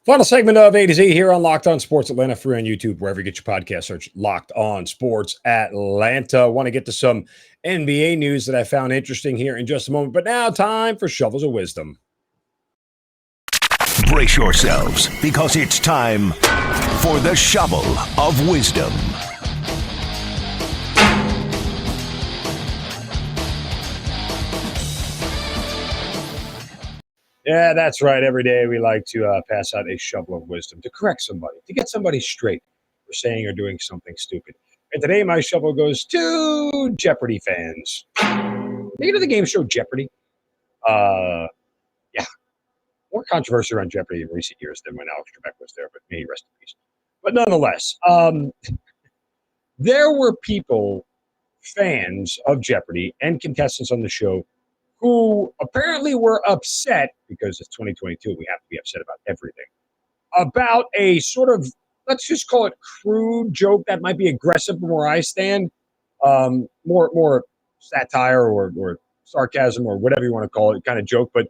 Final segment of A to Z here on Locked On Sports Atlanta, free on YouTube, wherever you get your podcast. Search Locked On Sports Atlanta. Want to get to some NBA news that I found interesting here in just a moment. But now, time for Shovels of Wisdom. Brace yourselves, because it's time for the Shovel of Wisdom. Yeah, that's right. Every day we like to pass out a shovel of wisdom to correct somebody, to get somebody straight for saying or doing something stupid. And today my shovel goes to Jeopardy fans. You know the game show Jeopardy? Yeah, more controversy around Jeopardy in recent years than when Alex Trebek was there, but may he rest in peace. But nonetheless, there were people, fans of Jeopardy and contestants on the show who apparently were upset because it's 2022. We have to be upset about everything. About a sort of, let's just call it crude joke that might be aggressive from where I stand, more satire or sarcasm or whatever you want to call it, kind of joke. But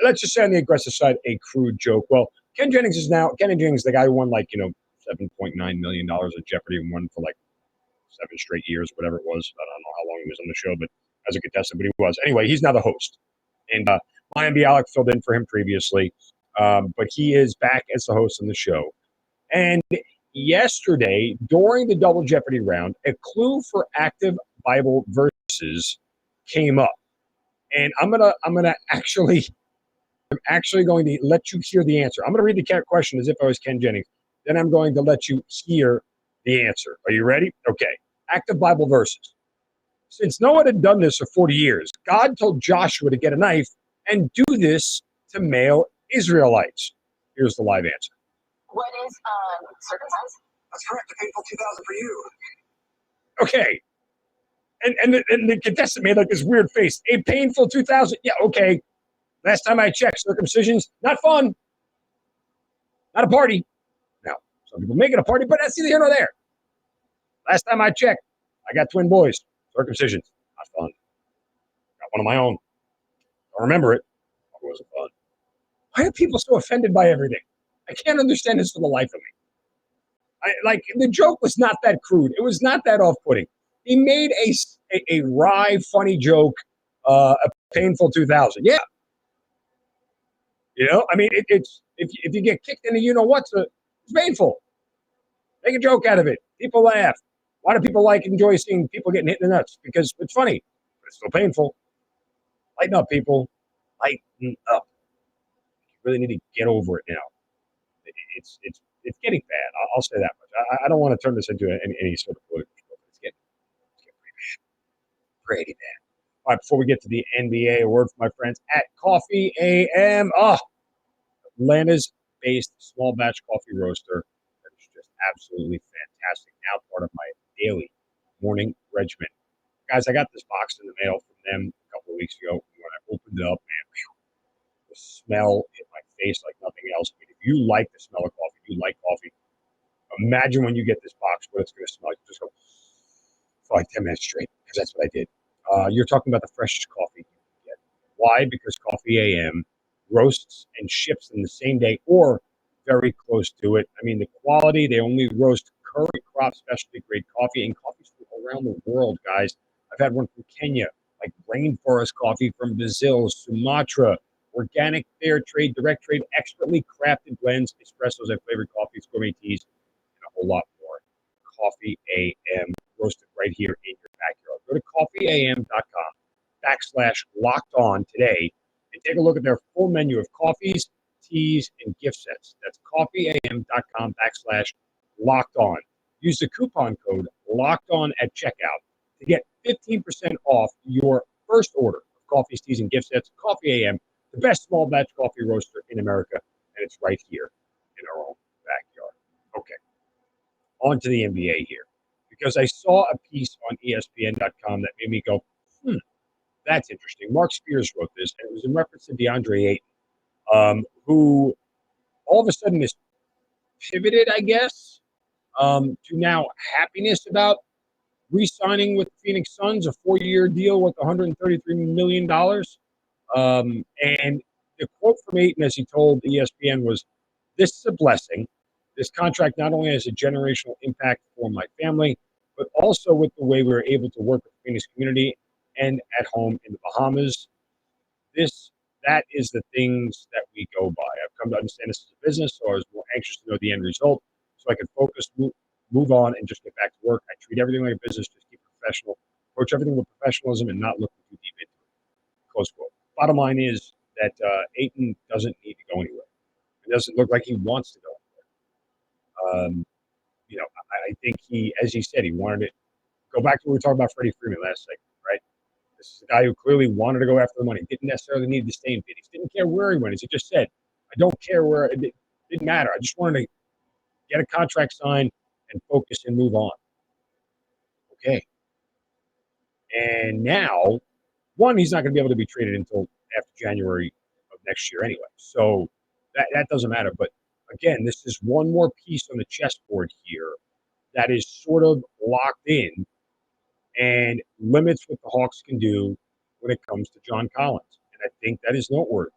let's just say on the aggressive side, a crude joke. Well, Kenny Jennings, the guy who won $7.9 million at Jeopardy and won for 7 straight years, whatever it was. I don't know how long he was on the show, but as a contestant, but he was. Anyway, he's now the host. And Mayim Bialik filled in for him previously, but he is back as the host on the show. And yesterday, during the Double Jeopardy round, a clue for active Bible verses came up. And I'm actually going to let you hear the answer. I'm going to read the question as if I was Ken Jennings. Then I'm going to let you hear the answer. Are you ready? Okay. Active Bible verses. Since no one had done this for 40 years, God told Joshua to get a knife and do this to male Israelites. Here's the live answer. What is circumcised? That's correct. A painful 2,000 for you. Okay. And the contestant made this weird face. A painful 2,000. Yeah, okay. Last time I checked, circumcisions, not fun. Not a party. Now, some people make it a party, but that's neither here nor there. Last time I checked, I got twin boys. Circumcisions, not fun. Got one of my own. Don't remember it. It wasn't fun. Why are people so offended by everything? I can't understand this for the life of me. The joke was not that crude. It was not that off-putting. He made a wry, funny joke, a painful 2,000. Yeah. It's if you get kicked in the you-know-what, it's painful. Make a joke out of it. People laugh. Why do people enjoy seeing people getting hit in the nuts? Because it's funny, but it's still painful. Lighten up, people. Lighten up. You really need to get over it now. It's getting bad. I'll say that much. I don't want to turn this into any sort of political show. It's getting pretty bad. All right, before we get to the NBA, a word from my friends at Coffee AM. Atlanta's based small batch coffee roaster that is just absolutely fantastic. Now part of my daily morning regimen. Guys, I got this box in the mail from them a couple of weeks ago. When I opened it up, man, the smell in my face like nothing else. I mean, if you like the smell of coffee, if you like coffee, imagine when you get this box, what it's going to smell like. Just go for 10 minutes straight, because that's what I did. You're talking about the freshest coffee you can get. Why? Because Coffee AM roasts and ships in the same day or very close to it. I mean, the quality, they only roast current crop specialty grade coffee, and coffees from around the world, guys. I've had one from Kenya, like rainforest coffee from Brazil, Sumatra, organic, fair trade, direct trade, expertly crafted blends, espressos and flavored coffees, gourmet teas, and a whole lot more. Coffee AM, roasted right here in your backyard. Go to coffeeam.com/locked on today and take a look at their full menu of coffees, teas, and gift sets. That's coffeeam.com/locked on. Use the coupon code locked on at checkout to get 15% off your first order of coffees, teas, and gift sets. Coffee AM, the best small batch coffee roaster in America, and it's right here in our own backyard. Okay, on to the NBA here, because I saw a piece on ESPN.com that made me go, that's interesting. Mark Spears wrote this, and it was in reference to DeAndre Ayton, who all of a sudden is pivoted, I guess, to now happiness about re-signing with the Phoenix Suns, a 4-year deal with $133 million. And the quote from Ayton, as he told ESPN, was, This is a blessing. This contract not only has a generational impact for my family, but also with the way we were able to work with the Phoenix community and at home in the Bahamas. That is the things that we go by. I've come to understand this as a business, so I was more anxious to know the end result so I could focus, move on, and just get back to work. I treat everything like a business, just keep it professional, approach everything with professionalism, and not looking too deep into it. Close quote. Bottom line is that Ayton doesn't need to go anywhere. It doesn't look like he wants to go anywhere. I think as he said, he wanted to go back to what we were talking about Freddie Freeman last segment, right? This is a guy who clearly wanted to go after the money, didn't necessarily need to stay in Phoenix, didn't care where he went. As he just said, I don't care where, it didn't matter. I just wanted to get a contract signed and focus and move on. Okay. And now, one, he's not going to be able to be traded until after January of next year anyway. So that doesn't matter. But again, this is one more piece on the chessboard here that is sort of locked in and limits what the Hawks can do when it comes to John Collins. And I think that is noteworthy.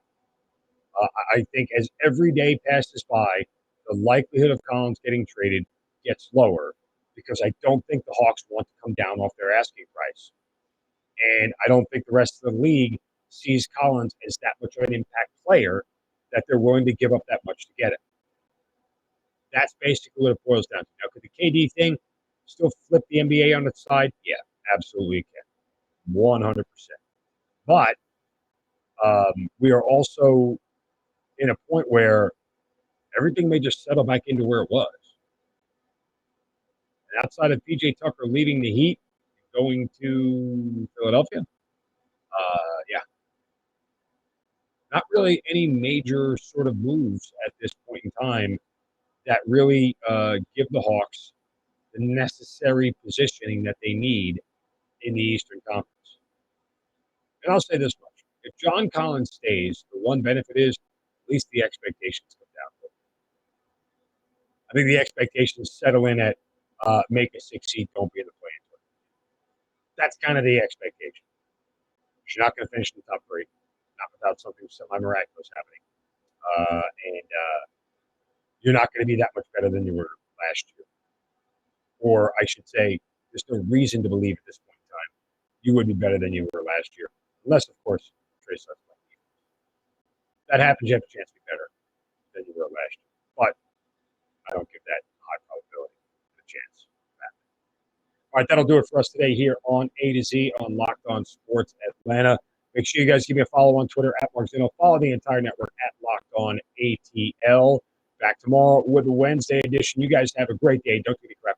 I think as every day passes by, the likelihood of Collins getting traded gets lower because I don't think the Hawks want to come down off their asking price. And I don't think the rest of the league sees Collins as that much of an impact player that they're willing to give up that much to get it. That's basically what it boils down to. Now, could the KD thing still flip the NBA on its side? Yeah, absolutely can. 100%. But we are also in a point where everything may just settle back into where it was. And outside of PJ Tucker leaving the Heat, going to Philadelphia, yeah. Not really any major sort of moves at this point in time that really give the Hawks the necessary positioning that they need in the Eastern Conference. And I'll say this much. If John Collins stays, the one benefit is at least the expectations come down. I think the expectations settle in at make a 6 seed, don't be in the play-in tournament. That's kind of the expectation. You're not going to finish in the top 3, not without something semi-miraculous happening. And you're not going to be that much better than you were last year. Or I should say, there's no reason to believe at this point in time you would be better than you were last year. Unless, of course, Trey Suggs. That happens, you have a chance to be better than you were last year. But I don't give that high probability of a chance. All right, that'll do it for us today here on A to Z on Locked On Sports Atlanta. Make sure you guys give me a follow on Twitter at Mark Zinno. Follow the entire network at Locked On ATL. Back tomorrow with the Wednesday edition. You guys have a great day. Don't do any crap.